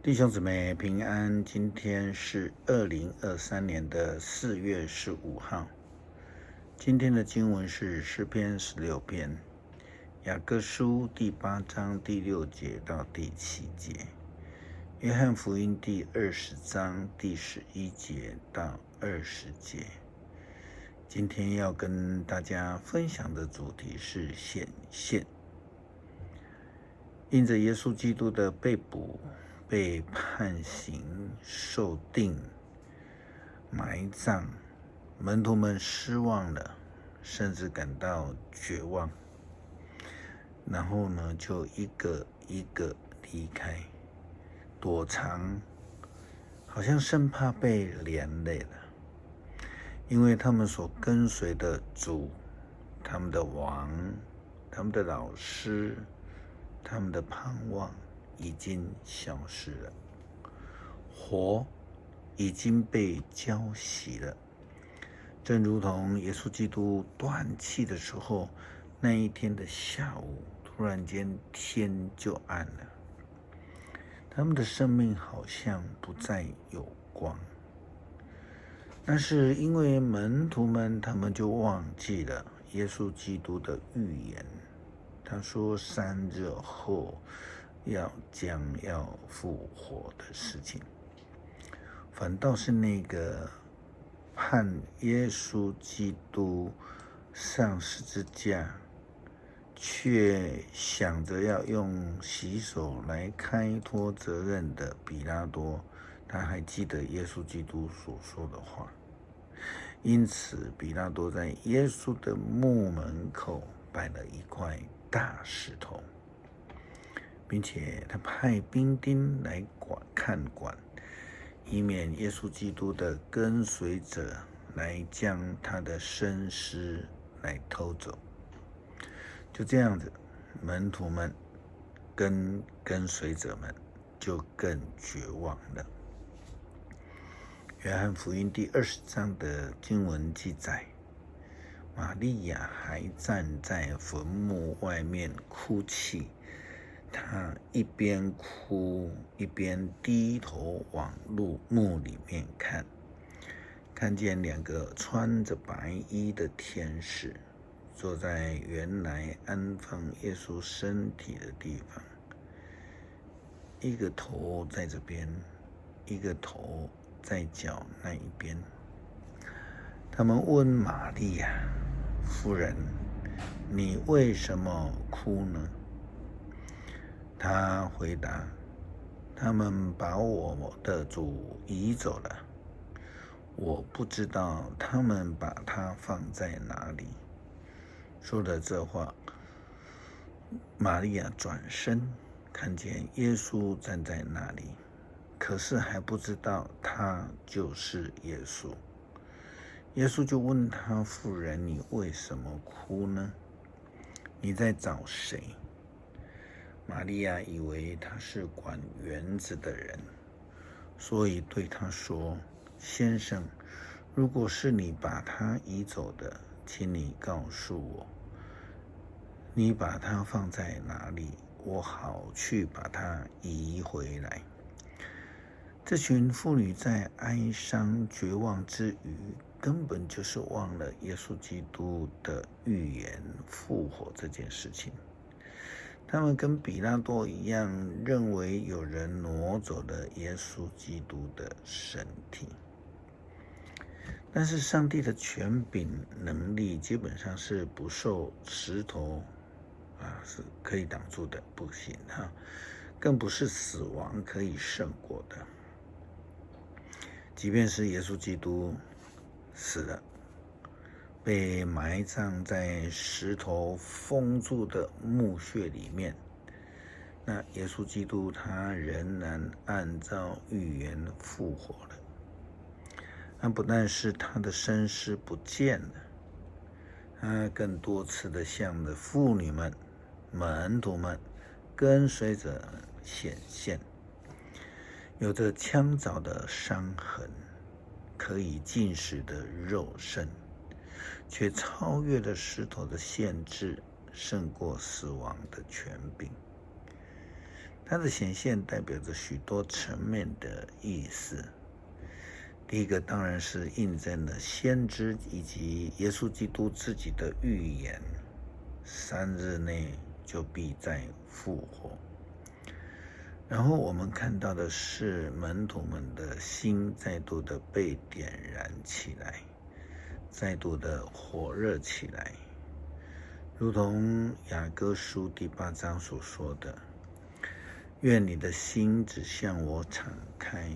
弟兄姊妹平安，今天是2023年的4月15号。今天的经文是诗篇16篇，雅各书第8章第6节到第7节，约翰福音第20章第11节到20节。今天要跟大家分享的主题是显现。因着耶稣基督的被捕、被判刑、受定、埋葬，门徒们失望了，甚至感到绝望。然后呢，就一个一个离开，躲藏，好像生怕被连累了。因为他们所跟随的主、他们的王、他们的老师、他们的盼望已经消失了，火已经被浇熄了。正如同耶稣基督断气的时候，那一天的下午，突然间天就暗了，他们的生命好像不再有光。但是因为门徒们他们就忘记了耶稣基督的预言，他说3日后将要复活的事情，反倒是那个判耶稣基督上十字架，却想着要用洗手来开脱责任的比拉多，他还记得耶稣基督所说的话，因此比拉多在耶稣的墓门口摆了一块大石头，并且他派兵丁来看管，以免耶稣基督的跟随者来将他的身尸来偷走。就这样子，门徒们跟随者们就更绝望了。约翰福音第20章的经文记载，玛利亚还站在坟墓外面哭泣，她一边哭一边低头往墓里面看见2个穿着白衣的天使坐在原来安放耶稣身体的地方，一个头在这边，一个头在脚那一边。他们问玛利亚：夫人，你为什么哭呢？她回答：他们把我的主移走了，我不知道他们把他放在哪里。说了这话，玛利亚转身看见耶稣站在那里，可是还不知道他就是耶稣。耶稣就问他：妇人，你为什么哭呢？你在找谁？玛利亚以为他是管园子的人，所以对他说：先生，如果是你把他移走的，请你告诉我，你把他放在哪里，我好去把他移回来。这群妇女在哀伤绝望之余，根本就是忘了耶稣基督的预言复活这件事情。他们跟比拉多一样，认为有人挪走了耶稣基督的身体。但是上帝的权柄能力基本上是不受石头是可以挡住的，不行更不是死亡可以胜过的。即便是耶稣基督死了，被埋葬在石头封住的墓穴里面，那耶稣基督他仍然按照预言复活了。那不但是他的身尸不见了，他更多次的向着妇女们、门徒们、跟随者显现，有着枪凿的伤痕，可以进食的肉身，却超越了石头的限制，胜过死亡的权柄。它的显现代表着许多层面的意思。第一个当然是印证了先知以及耶稣基督自己的预言，3日内就必再复活。然后我们看到的是门徒们的心再度的被点燃起来，再度的火热起来，如同雅歌书第8章所说的，愿你的心只向我敞开，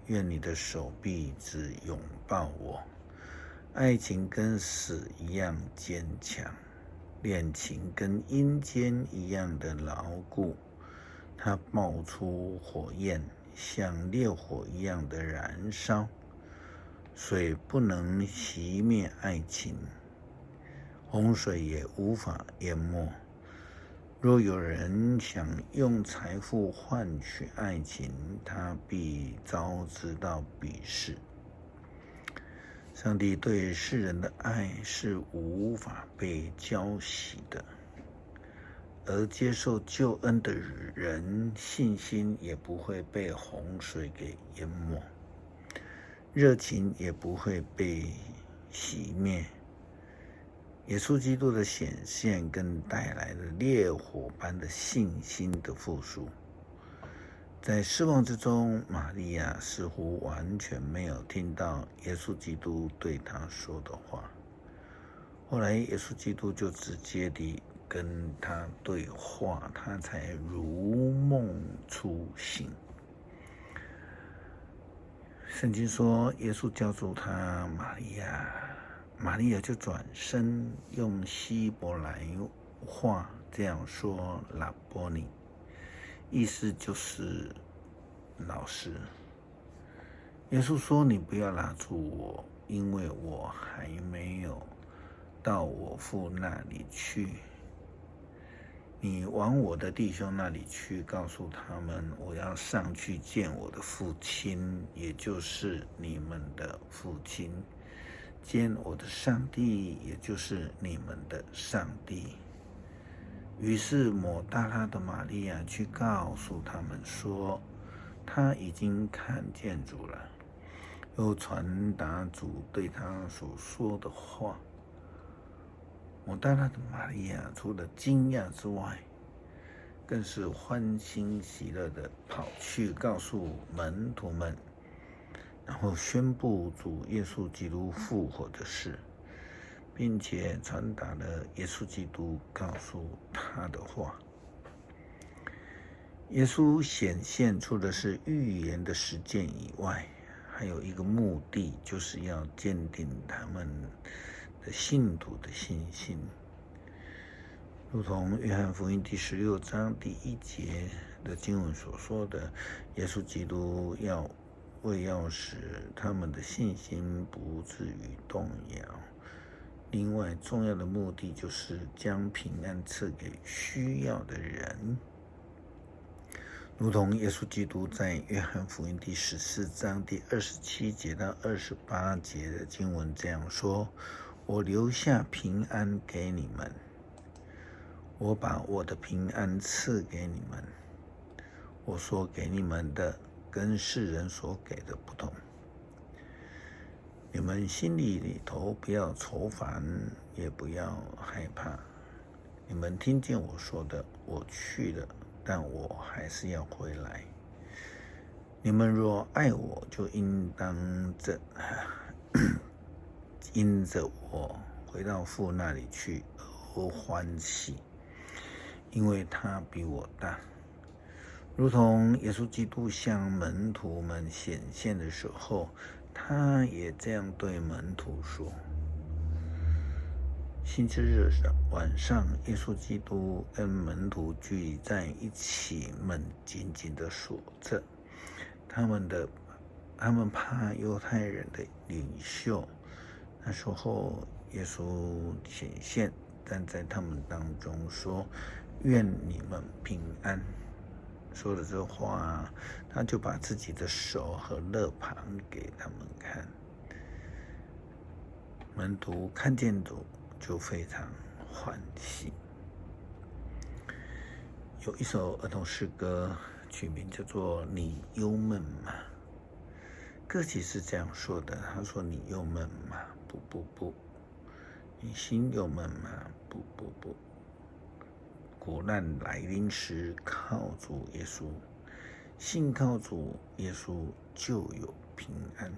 愿你的手臂只拥抱我。爱情跟死一样坚强，恋情跟阴间一样的牢固，它冒出火焰，像烈火一样的燃烧，水不能熄灭爱情，洪水也无法淹没。若有人想用财富换取爱情，他必遭致到鄙视。上帝对世人的爱是无法被浇熄的，而接受救恩的人，信心也不会被洪水给淹没，热情也不会被熄灭。耶稣基督的显现更带来了烈火般的信心的复苏。在失望之中，玛利亚似乎完全没有听到耶稣基督对她说的话。后来耶稣基督就直接地跟她对话，她才如梦初醒。圣经说耶稣叫住她玛利亚，玛利亚就转身用希伯来话这样说拉波尼，意思就是老师。耶稣说，你不要拉住我，因为我还没有到我父那里去。你往我的弟兄那里去，告诉他们，我要上去见我的父亲，也就是你们的父亲，见我的上帝，也就是你们的上帝。于是抹大拉的玛利亚去告诉他们说，他已经看见主了，又传达主对他所说的话。抹大拉的玛利亚除了惊讶之外，更是欢欣喜乐的跑去告诉门徒们，然后宣布主耶稣基督复活的事，并且传达了耶稣基督告诉他的话。耶稣显现出的是预言的实践以外，还有一个目的，就是要坚定他们的信徒的信心。如同约翰福音第16章第1节的经文所说的，耶稣基督要使他们的信心不至于动摇。另外重要的目的就是将平安赐给需要的人。如同耶稣基督在约翰福音第14章第27节到28节的经文这样说，我留下平安给你们，我把我的平安赐给你们，我所给你们的跟世人所给的不同。你们心里头不要愁烦，也不要害怕。你们听见我说的，我去了，但我还是要回来。你们若爱我，就应当因着我回到父那里去而欢喜，因为他比我大。如同耶稣基督向门徒们显现的时候，他也这样对门徒说。星期日晚上，耶稣基督跟门徒聚在一起，门紧紧的锁着。他们怕犹太人的领袖。那时候耶稣显现，站在他们当中说，愿你们平安。说了这话，他就把自己的手和肋旁给他们看。门徒看见主就非常欢喜。有一首儿童诗歌取名叫做你忧闷吗？歌词是这样说的，他说你忧闷吗？不不不，你心忧闷吗？不不不，苦难来临时靠主耶稣，信靠主耶稣就有平安。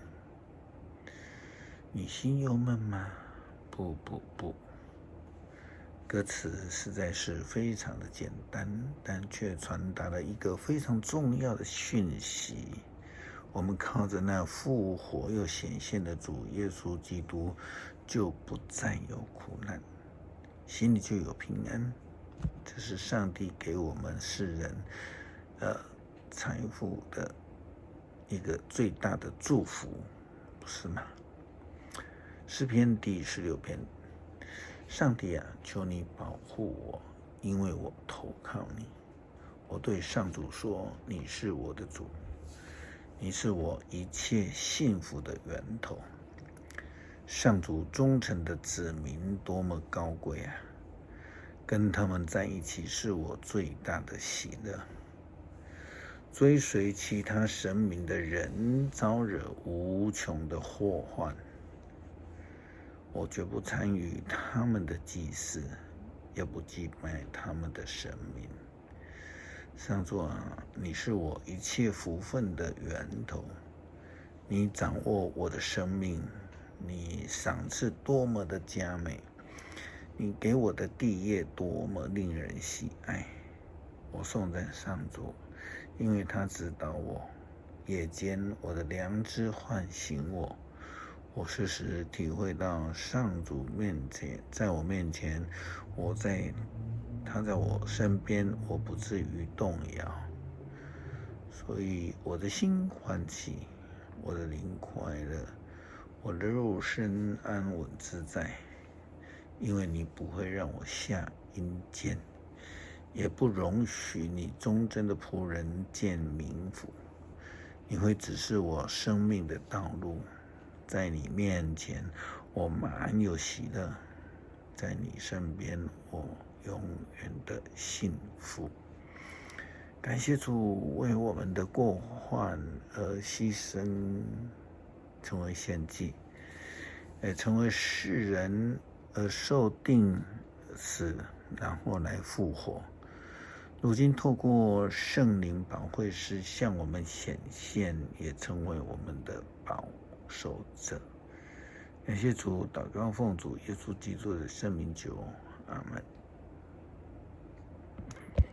你心忧闷吗？不不不。歌词实在是非常的简单，但却传达了一个非常重要的讯息。我们靠着那复活又显现的主耶稣基督，就不再有苦难，心里就有平安。这是上帝给我们世人财富的一个最大的祝福，不是吗？诗篇第16篇，上帝啊，求你保护我，因为我投靠你。我对上主说，你是我的主，你是我一切幸福的源头。上主忠诚的子民多么高贵啊！跟他们在一起是我最大的喜乐。追随其他神明的人招惹无穷的祸患，我绝不参与他们的祭祀，也不祭拜他们的神明。上主啊，你是我一切福分的源头，你掌握我的生命，你赏赐多么的佳美，你给我的地业多么令人喜爱。我颂赞上主，因为他指导我，夜间我的良知唤醒我。我时时体会到上主面前，在我面前，他在我身边，我不至于动摇。所以我的心欢喜，我的灵快乐，我的肉身安稳自在，因为你不会让我下阴间，也不容许你忠贞的仆人见冥府。你会指示我生命的道路，在你面前我满有喜乐，在你身边我永远的幸福。感谢主为我们的过患而牺牲，成为献祭，成为世人而受定死，然后来复活。如今透过圣灵保惠师向我们显现，也成为我们的保守者。感谢主，祷告奉主耶稣基督的圣名求，阿们。